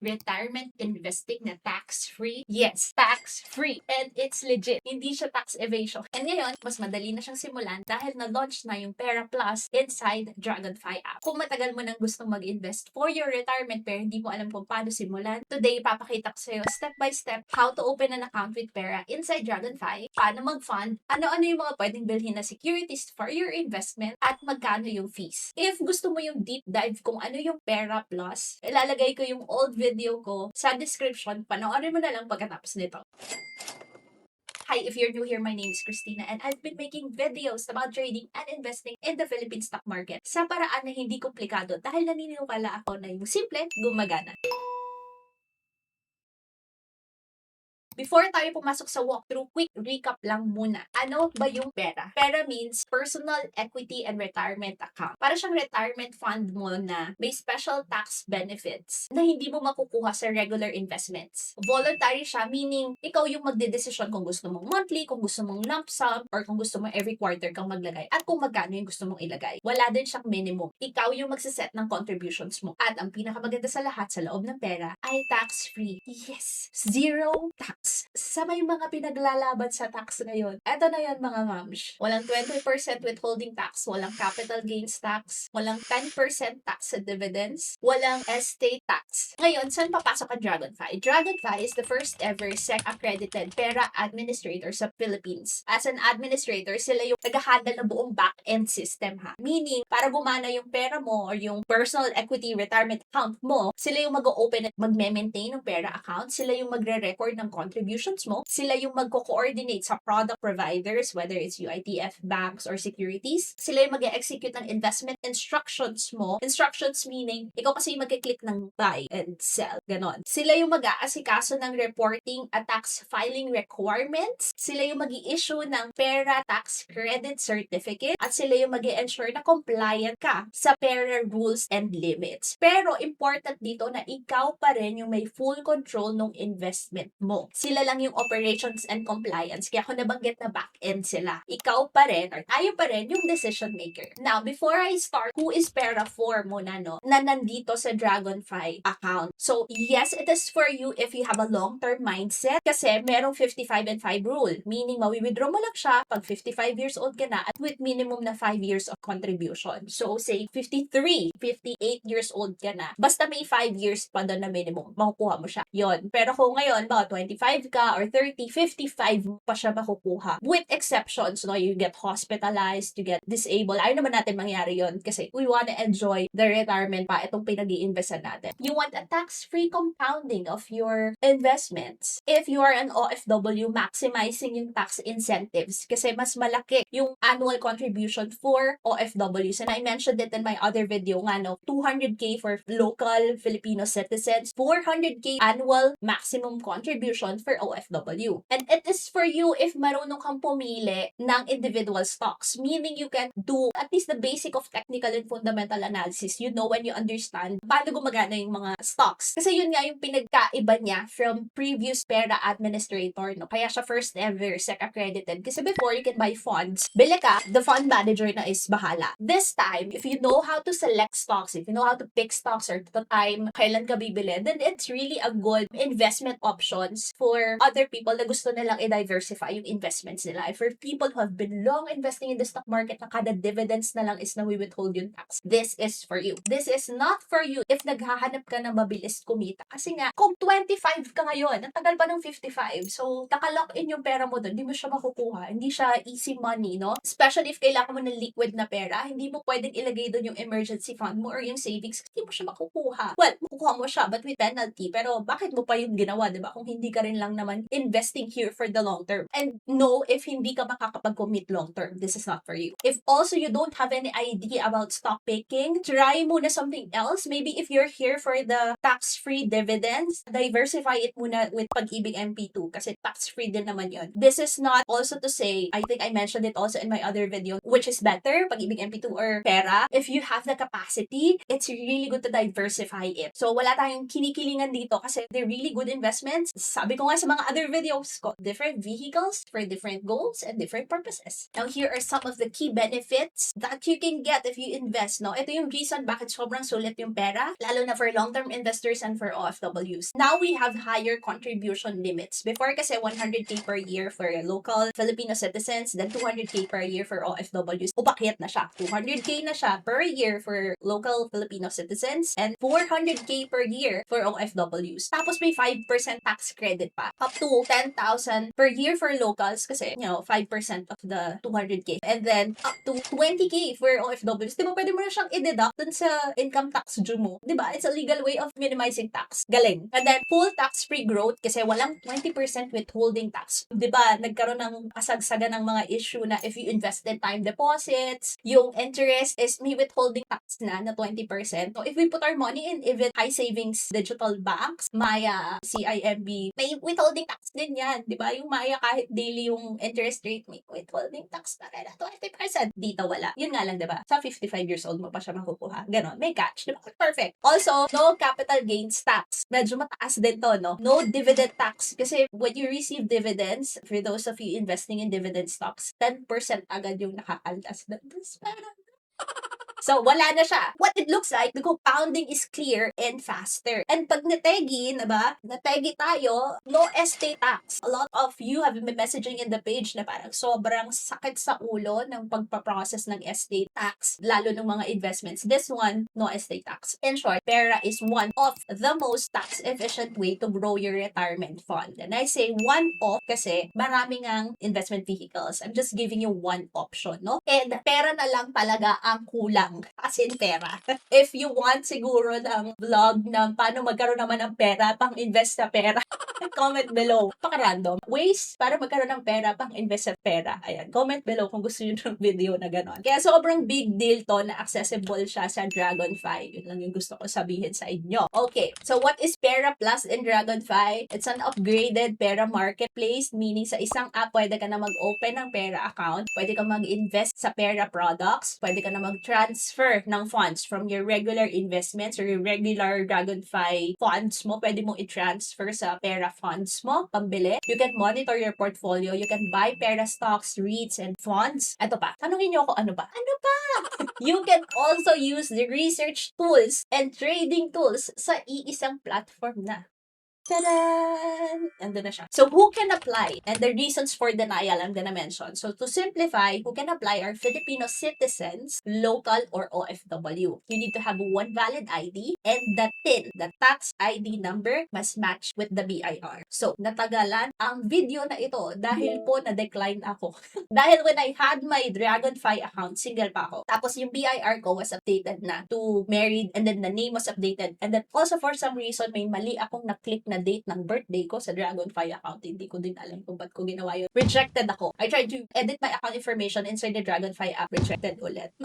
retirement investing na tax-free? Yes, tax-free. And it's legit. Hindi siya tax evasion. And ngayon, mas madali na siyang simulan dahil na-launch na yung Pera Plus inside Dragonfly app. Kung matagal mo nang gustong mag-invest for your retirement pero hindi mo alam kung paano simulan, today papakita ko sa'yo step by step how to open an account with Pera inside Dragonfly, paano mag-fund, ano-ano yung mga pwedeng bilhin na securities for your investment, at magkano yung fees. If gusto mo yung deep dive kung ano yung Pera Plus, ilalagay ko yung old video ko sa description. Panoorin mo na lang pagkatapos nito. Hi, if you're new here, my name is Christina and I've been making videos about trading and investing in the Philippine stock market sa paraan na hindi komplikado dahil naniniwala ako na yung simple, gumagana. Before tayo pumasok sa walkthrough, quick recap lang muna. Ano ba yung pera? Pera means personal equity and retirement account. Para siyang retirement fund mo na may special tax benefits na hindi mo makukuha sa regular investments. Voluntary siya, meaning ikaw yung magdedesisyon kung gusto mong monthly, kung gusto mong lump sum, or kung gusto mo every quarter kang maglagay, at kung magkano yung gusto mong ilagay. Wala din siyang minimum. Ikaw yung magsiset ng contributions mo. At ang pinakamaganda sa lahat sa loob ng pera ay tax-free. Yes! Zero tax. Sa may mga pinaglalaban sa tax ngayon, eto na yan mga mams. Walang 20% withholding tax, walang capital gains tax, walang 10% tax sa dividends, walang estate tax. Ngayon, saan papasok ang Dragonfly? Dragonfly is the first ever SEC-accredited pera administrator sa Philippines. As an administrator, sila yung nag-handle ng buong back-end system ha. Meaning, para gumana yung pera mo or yung personal equity retirement account mo, sila yung mag-open at mag-maintain ng pera account, sila yung magre-record ng contributions mo, sila yung magko-coordinate sa product providers, whether it's UITF, banks, or securities. Sila yung mag-execute ng investment instructions mo. Instructions meaning, ikaw kasi yung mag-click ng buy and sell. Ganon. Sila yung mag-aasikaso ng reporting at tax filing requirements. Sila yung mag-i-issue ng pera tax credit certificate. At sila yung mag-i-ensure na compliant ka sa pera rules and limits. Pero important dito na ikaw pa rin yung may full control ng investment mo. Sila lang yung operations and compliance. Kaya ako nabanggit na back-end sila. Ikaw pa rin, or tayo pa rin, yung decision maker. Now, before I start, who is Pera4 muna, no? Na nandito sa Dragonfly account. So, yes, it is for you if you have a long-term mindset. Kasi merong 55 and 5 rule. Meaning, mawi-withdraw mo lang siya pag 55 years old ka na at with minimum na 5 years of contribution. So, say 53, 58 years old ka na. Basta may 5 years pa doon na minimum, makukuha mo siya. Yon. Pero kung ngayon, baka 25 ka or 30, 55 pa siya makukuha. With exceptions, no? You get hospitalized, you get disabled. Ayaw naman natin mangyari yon kasi we wanna enjoy the retirement pa itong pinag-iinvestan natin. You want a tax-free compounding of your investments. If you are an OFW, maximizing yung tax incentives kasi mas malaki yung annual contribution for OFWs. And I mentioned it in my other video nga, no? 200k for local Filipino citizens, 400k annual maximum contribution for OFW. And it is for you if marunong kang pumili ng individual stocks. Meaning you can do at least the basic of technical and fundamental analysis. You know when you understand paano gumagana yung mga stocks. Kasi yun nga yung pinagkaiba niya from previous pera administrator, no? Kaya siya first ever SEC-accredited. Kasi before, you can buy funds. Bili ka, the fund manager na is bahala. This time, if you know how to select stocks, if you know how to pick stocks or the time kailan ka bibili, then it's really a good investment options for other people na gusto nilang i-diversify yung investments nila. For people who have been long investing in the stock market na kada dividends na lang is na we withhold yung tax. This is for you. This is not for you if naghahanap ka na mabilis kumita. Kasi nga, kung 25 ka ngayon, ang tagal pa ng 55. So, nakalock in yung pera mo doon, hindi mo siya makukuha. Hindi siya easy money, no? Especially if kailangan mo ng liquid na pera, hindi mo pwedeng ilagay doon yung emergency fund mo or yung savings, hindi mo siya makukuha. Well, makukuha mo siya, but with penalty. Pero bakit mo pa yung ginawa, di ba? Kung hindi ka rin lang naman investing here for the long term. And no, if hindi ka makakapag-commit long term, this is not for you. If also you don't have any idea about stock picking, try muna something else. Maybe if you're here for the tax-free dividends, diversify it muna with Pag-ibig MP2 kasi tax-free din naman yun. This is not also to say, I think I mentioned it also in my other video, which is better, Pag-ibig MP2 or pera. If you have the capacity, it's really good to diversify it. So, wala tayong kinikilingan dito kasi they're really good investments. Sabi ko nga sa mga other videos ko, different vehicles for different goals and different purposes. Now, here are some of the key benefits that you can get if you invest, no? Ito yung reason bakit sobrang sulit yung pera, lalo na for long-term investors and for OFWs. Now, we have higher contribution limits. Before kasi 100K per year for local Filipino citizens, then 200K per year for OFWs. Upakyat na siya. 200K na siya per year for local Filipino citizens and 400K per year for OFWs. Tapos may 5% tax credit pa. Up to 10,000 per year for locals kasi, 5% of the 200K. And then, up to 20K for OFWs. Di ba pwede mo na siyang i-deduct dun sa income tax due mo? Di ba? It's a legal way of minimizing tax. Galing. And then, full tax-free growth kasi walang 20% withholding tax. Di ba? Nagkaroon ng kasagsagan ng mga issue na if you invest in time deposits, yung interest is may withholding tax na 20%. So, if we put our money in even high savings digital banks, Maya, CIMB, may withholding tax din yan. Di ba? Yung Maya kahit daily yung interest rate, may withholding tax na rin na 20%. Dito wala. Yun nga lang, di ba? Sa 55 years old mo pa siya makukuha. Ganon. May catch. Di ba? Perfect. Also, no capital gains tax. Medyo mataas din to, no? No dividend tax. Kasi when you receive dividends, for those of you investing in dividend stocks, 10% agad yung nakaaltas. That's parang so, wala na siya. What it looks like, the compounding is clear and faster. And pag nategi, nategi tayo, no estate tax. A lot of you have been messaging in the page na parang sobrang sakit sa ulo ng pagpaprocess ng estate tax, lalo ng mga investments. This one, no estate tax. In short, pera is one of the most tax-efficient way to grow your retirement fund. And I say one of kasi maraming ang investment vehicles. I'm just giving you one option, no? And pera na lang talaga ang kulang. As in pera. If you want siguro ng vlog na paano magkaroon naman ng pera, pang invest sa pera, comment below. Paka-random. Ways para magkaroon ng pera, pang invest sa pera. Ayan, comment below kung gusto nyo ng video na ganon. Kaya sobrang big deal to na accessible siya sa Dragonfy. Yun lang yung gusto ko sabihin sa inyo. Okay, so what is Pera Plus in Dragonfy? It's an upgraded pera marketplace, meaning sa isang app, pwede ka na mag-open ng pera account, pwede ka mag-invest sa pera products, pwede ka na mag-transfer ng funds from your regular investments or your regular Dragonfy funds mo, pwede mo i-transfer sa pera funds mo, pambili. You can monitor your portfolio, you can buy pera stocks, REITs, and funds. Ito pa, tanungin niyo ako ano ba? Ano ba? You can also use the research tools and trading tools sa iisang platform na. Tadaan! Andun na siya. So, who can apply? And the reasons for denial I'm gonna mention. So, to simplify, who can apply are Filipino citizens, local, or OFW. You need to have one valid ID and the TIN, the tax ID number, must match with the BIR. So, natagalan ang video na ito dahil po na-decline ako. Dahil when I had my Dragonfy account, single pa ako. Tapos, yung BIR ko was updated na to married and then the name was updated. And then also for some reason, may mali akong na-click na date ng birthday ko sa Dragonfly account. Hindi ko din alam kung ba't ko ginawa yun. Rejected ako. I tried to edit my account information inside the Dragonfly app. Rejected ulit.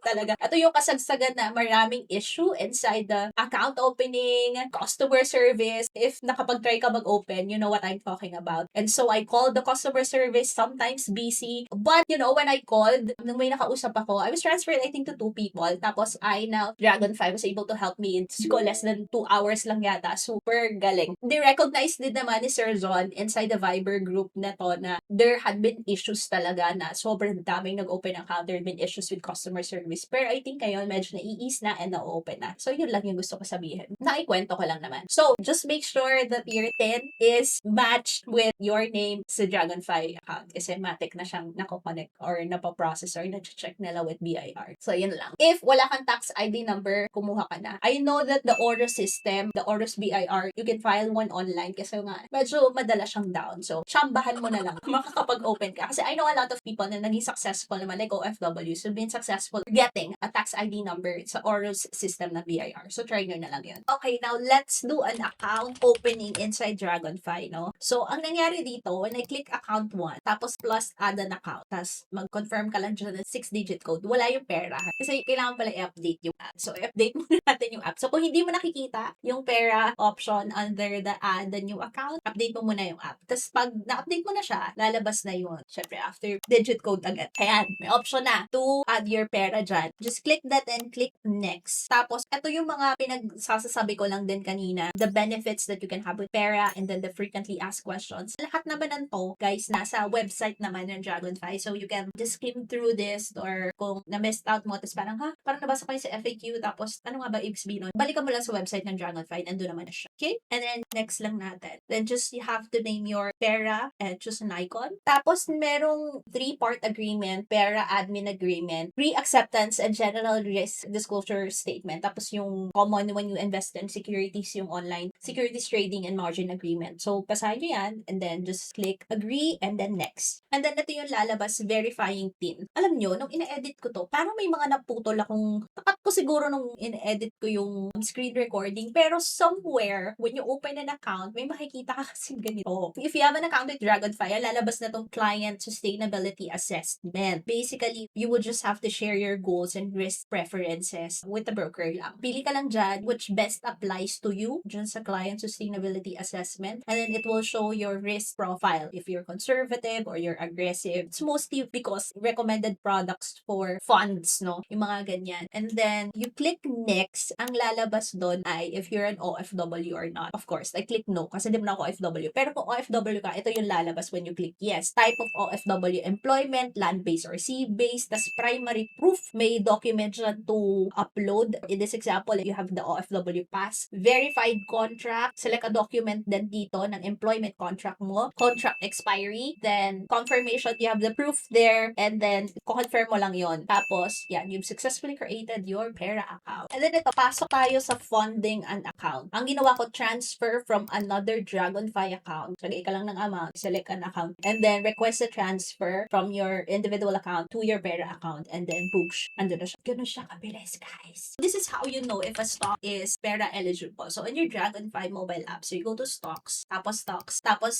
Talaga. Ito yung kasagsagan na maraming issue inside the account opening, customer service. If nakapag-try ka mag-open, you know what I'm talking about. And so I called the customer service, sometimes busy. But, when I called, nung may nakausap ako, I was transferred, I think, to 2 people. Tapos Dragonfly was able to help me in less than 2 hours lang yata. Super galing. They recognized din naman ni Sir Zon inside the Viber group na to na there had been issues talaga na sobrang daming nag-open account. There had been issues with customer service. Pero I think ngayon medyo na-i-ease na and na-open na. So yun lang yung gusto ko sabihin. Naikwento ko lang naman. So just make sure that your TIN is matched with your name sa Dragonfly account. Kasi matik na siyang nako-connect or napaprocess or na-check nila with BIR. So yun lang. If wala kang tax ID number, kumuha ka na. I know that the OROS system, the OROS BIR, you can file one online kasi nga medyo madala siyang down. So, tsambahan mo na lang makakapag-open ka. Kasi I know a lot of people na naging successful naman like OFWs who've been successful getting a tax ID number sa OROS system na BIR. So, try nyo na lang yun. Okay, now let's do an account opening inside Dragonfy, no? So, ang nangyari dito, when I click account 1, tapos plus add an account, tapos mag-confirm ka lang dyan ng 6-digit code, wala yung pera. Kasi kailangan pala i-update yung app. So, i-update muna natin yung app. So, kung hindi mo nakikita yung pera option under the add the new account, update mo muna yung app. Tapos, pag na-update mo na siya, lalabas na yun. Syempre, after digit code agad. Ayan, may option na to add your pera dyan. Just click that and click next. Tapos, ito yung mga pinagsasasabi ko lang din kanina. The benefits that you can have with Pera and then the frequently asked questions. Lahat naman ng to, guys, nasa website naman ng Dragonfly. So, you can just skim through this or kung na-missed out mo, tapos parang, parang nabasa ko yung sa FAQ, tapos ano nga ba ibig sabihin nun? Balikan mo lang sa website ng Dragonfly, nandun naman na siya. Okay? And then, next lang natin. Then, just you have to name your Pera and choose an icon. Tapos, merong 3-part agreement, Pera admin agreement, pre-acceptance and general risk disclosure statement. Tapos, yung common when you invest in securities, yung online securities trading and margin agreement. So, basahin nyo yan and then just click agree and then next. And then, ito yung lalabas verifying PIN. Alam nyo, nung ine-edit ko to, parang may mga naputol akong, takat ko siguro nung ine-edit ko yung screen recording, pero somewhere, when you open an account, may makikita ka kasi ganito. If you have an account with Dragonfly, lalabas na tong client sustainability assessment. Basically, you would just have to share your goals and risk preferences with the broker lang. Pili ka lang dyan which best applies to you dyan sa client sustainability assessment, and then it will show your risk profile if you're conservative or you're aggressive. It's mostly because recommended products for funds, no? Yung mga ganyan. And then, you click next, ang lalabas doon ay if you're an OFW or not. Of course, I click no kasi di mo na ako OFW. Pero kung OFW ka, ito yung lalabas when you click yes. Type of OFW employment, land-based or sea-based, tas primary proof, may document dyan to upload. In this example, you have the OFW pass. Verified contract, select a document din dito ng employment contract mo, contract expiry, then confirmation, you have the proof there, and then confirm mo lang yon. Tapos, yan, you've successfully created your Pera account. And then ito, pasok tayo sa funding an account. Ang ginawa ko, transfer from another Dragonfly account. Lagay ka lang ng amount, select an account, and then request a transfer from your individual account to your Pera account, and then boosh, ando na siya. Ganun siya kabilis, guys. This is how you know if a stock is Pera eligible. So, in your Dragonfly mobile app, so you go to stocks, tapos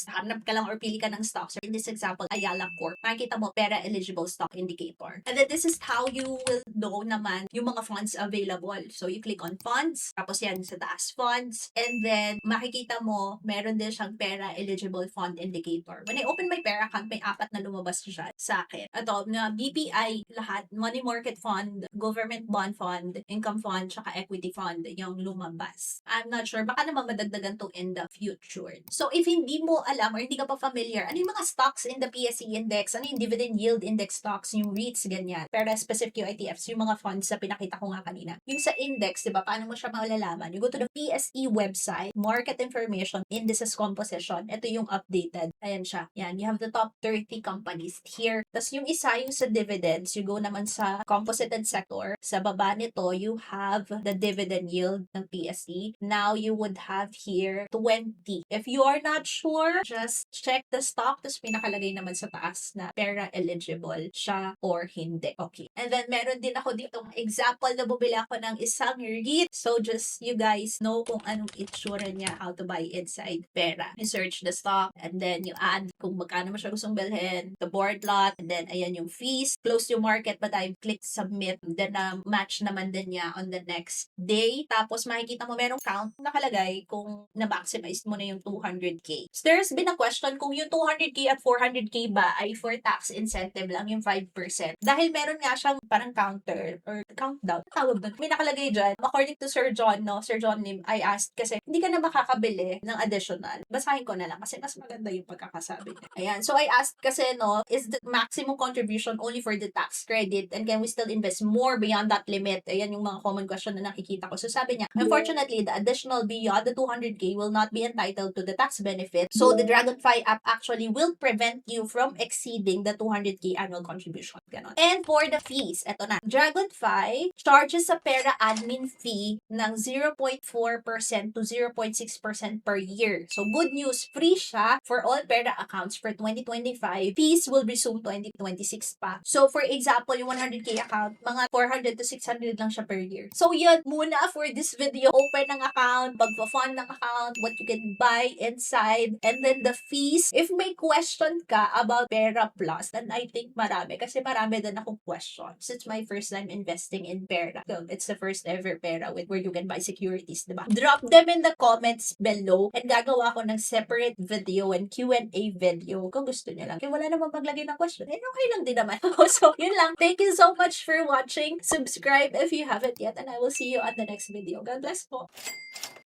hanap ka lang or pili ka ng stocks. So, in this example, Ayala Corp. Makikita mo Pera eligible stock indicator. And then this is how you will know naman yung mga funds available. So, you click on funds, tapos yan sa taas funds, and then makikita mo meron din siyang Pera eligible fund indicator. When I open my Pera account, may 4 na lumabas siya sa akin. Ito, na BPI lahat, money market fund, government bond fund, income fund, tsaka equity fund yung lumabas. I'm not sure, baka naman madagdagan to in the future. So, if hindi mo alam or hindi ka pa familiar, ano yung mga stocks in the PSE index, ano yung dividend yield index stocks, yung REITs, ganyan. Pero specific QITFs, yung mga funds na pinakita ko nga kanina. Yung sa index, diba, paano mo siya malalaman? You go to the PSE website, market information, indices composition. Ito yung updated. Ayan siya. Yan, you have the top 30 companies here. Tapos yung isa, yung sa dividends, you go naman sa composited sector. Sa baba nito, you have the dividend yield ng PSE. Now, you would have here 20. If you are not sure, just check the stock. Tapos pinakalagay naman sa taas na Pera eligible siya or hindi. Okay. And then, meron din ako dito example na bumili ako ng isang REIT. So, just you guys know kung anong itsura niya, how to buy inside Pera. You search the stock and then you add kung magkano mo siya gustong bilhin, the board lot, and then ayan yung fees. Close to market but I click submit. Then, match naman din niya on the next day. Tapos, makikita mo merong count nakalagay kung na-maximize mo na yung 200k. So, there's been a question kung yung 200k at 400k ba ay for tax incentive lang yung 5%. Dahil meron nga siyang parang counter or countdown. Tawag doon. May nakalagay dyan. According to Sir John, no? Sir John Lim, I asked kasi hindi ka na makakabili ng additional. Basahin ko na lang kasi mas maganda yung pagkakasabi niya. Ayan. So, I asked kasi, no, is the maximum contribution only for the tax credit and can we still invest more beyond that limit? Ayan yung mga common question na nakikita ko. So, sabi niya, unfortunately, the additional beyond the 200k will not be entitled to the tax benefit. So, the Dragonfly app actually will prevent you from exceeding the 200k annual contribution. Ganon. And for the fees, eto na. Dragonfly charges a Pera admin fee ng 0.4% to 0.6% per year. So, good news, free siya for all Pera accounts for 2025. Fees will resume 2026 pa. So, for example, yung 100k account, mga 400 to 600 lang siya per year. So, yun muna for this video. Open ng account, pagpa-fund ng account, what you can buy inside, and then the fees. If may question ka about Pera Plus, then I think marami. Kasi marami din akong questions. it's my first time investing in pera. So, it's the first ever pera with where you can buy securities, diba? Drop them in the comments below and gagawa ko ng separate video and Q&A video kung gusto nyo lang. Kaya wala namang maglagay ng question. Eh, okay lang din naman. So, yun lang. Thank you so much for watching. Subscribe if you haven't yet and I will see you on the next video. God bless po.